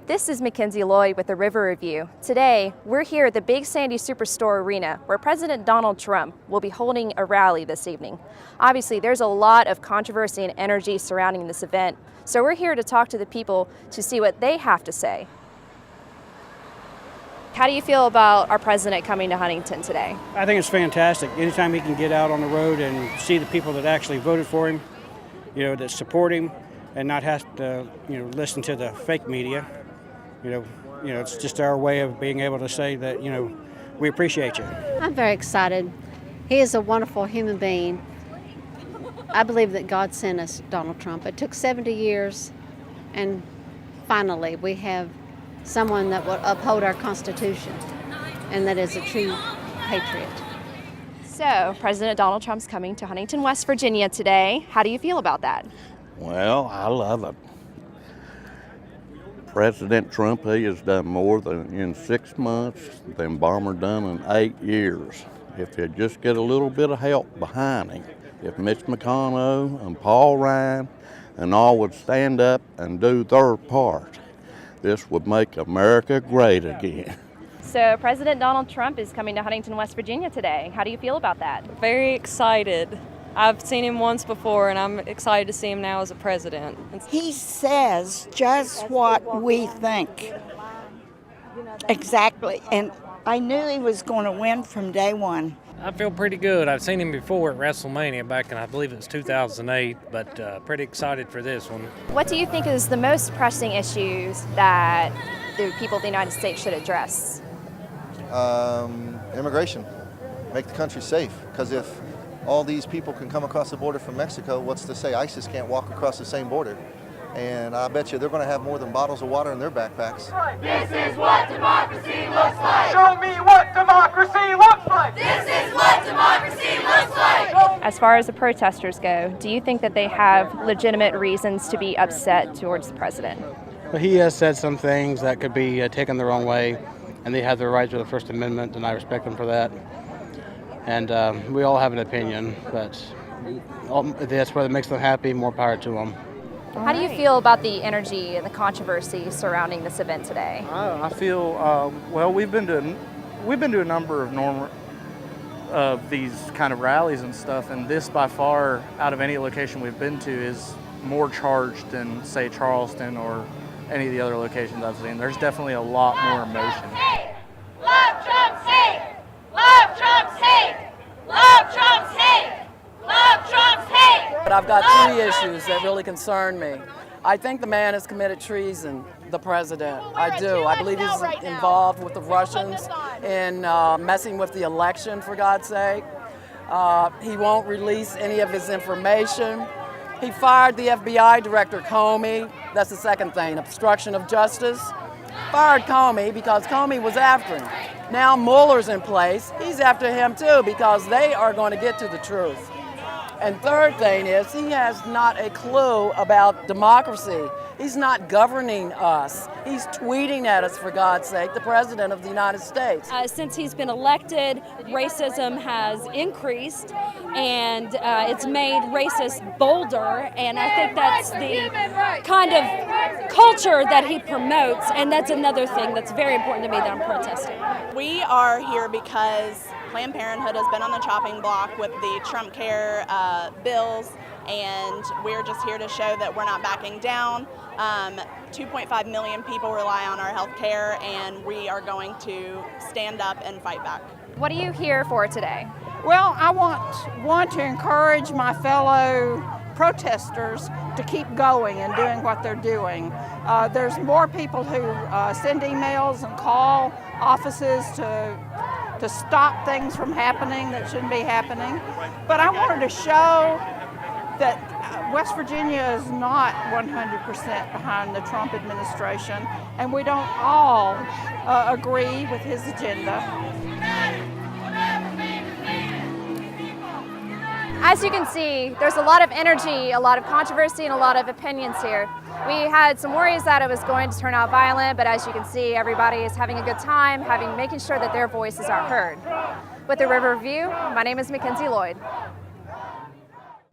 This is Mackenzie Lloyd with the River Review. Today, we're here at the Big Sandy Superstore Arena where President Donald Trump will be holding a rally this evening. Obviously, there's a lot of controversy and energy surrounding this event, so we're here to talk to the people to see what they have to say. How do you feel about our president coming to Huntington today? I think it's fantastic. Anytime he can get out on the road and see the people that actually voted for him, that support him, and not have to, listen to the fake media. It's just our way of being able to say that, we appreciate you. I'm very excited. He is a wonderful human being. I believe that God sent us Donald Trump. It took 70 years, and finally we have someone that will uphold our Constitution and that is a true patriot. So, President Donald Trump's coming to Huntington, West Virginia today. How do you feel about that? Well, I love it. President Trump, he has done more in 6 months than Bomber done in 8 years. If he'd just get a little bit of help behind him, if Mitch McConnell and Paul Ryan and all would stand up and do their part, this would make America great again. So President Donald Trump is coming to Huntington, West Virginia today. How do you feel about that? Very excited. I've seen him once before, and I'm excited to see him now as a president. He says just what we think. Exactly. And I knew he was going to win from day one. I feel pretty good. I've seen him before at WrestleMania back in, I believe it was 2008, but pretty excited for this one. What do you think is the most pressing issues that the people of the United States should address? Immigration. Make the country safe. Because if all these people can come across the border from Mexico, what's to say ISIS can't walk across the same border? And I bet you they're going to have more than bottles of water in their backpacks. This is what democracy looks like. Show me what democracy looks like. This is what democracy looks like. As far as the protesters go, do you think that they have legitimate reasons to be upset towards the president? But he has said some things that could be taken the wrong way, and they have their rights to the First Amendment, and I respect them for that. And we all have an opinion, but if that's what makes them happy, more power to them. How do you feel about the energy and the controversy surrounding this event today? I feel well. We've been to a number of these kind of rallies and stuff, and this by far, out of any location we've been to, is more charged than say Charleston or any of the other locations I've seen. There's definitely a lot more emotion. Love Trump's hate. Love Trump's hate. Love Trump's hate. Love Trump's hate. But I've got three issues that really concern me. I think the man has committed treason, the president. I do. I believe he's involved with the Russians in messing with the election, for God's sake. He won't release any of his information. He fired the FBI director, Comey. That's the second thing, obstruction of justice. Fired Comey because Comey was after him. Now Mueller's in place. He's after him too because they are going to get to the truth. And third thing is he has not a clue about democracy. He's not governing us. He's tweeting at us, for God's sake, the President of the United States. Since he's been elected, racism has increased, and it's made racists bolder, and I think that's the kind of culture that he promotes, and that's another thing that's very important to me that I'm protesting. We are here because Planned Parenthood has been on the chopping block with the Trump Care bills, and we're just here to show that we're not backing down. 2.5 million people rely on our health care, and we are going to stand up and fight back. What are you here for today? Well, I want to encourage my fellow protesters to keep going and doing what they're doing. There's more people who send emails and call offices to stop things from happening that shouldn't be happening. But I wanted to show that West Virginia is not 100% behind the Trump administration, and we don't all agree with his agenda. As you can see, there's a lot of energy, a lot of controversy, and a lot of opinions here. We had some worries that it was going to turn out violent, but as you can see, everybody is having a good time, making sure that their voices are heard. With the River Review, my name is Mackenzie Lloyd.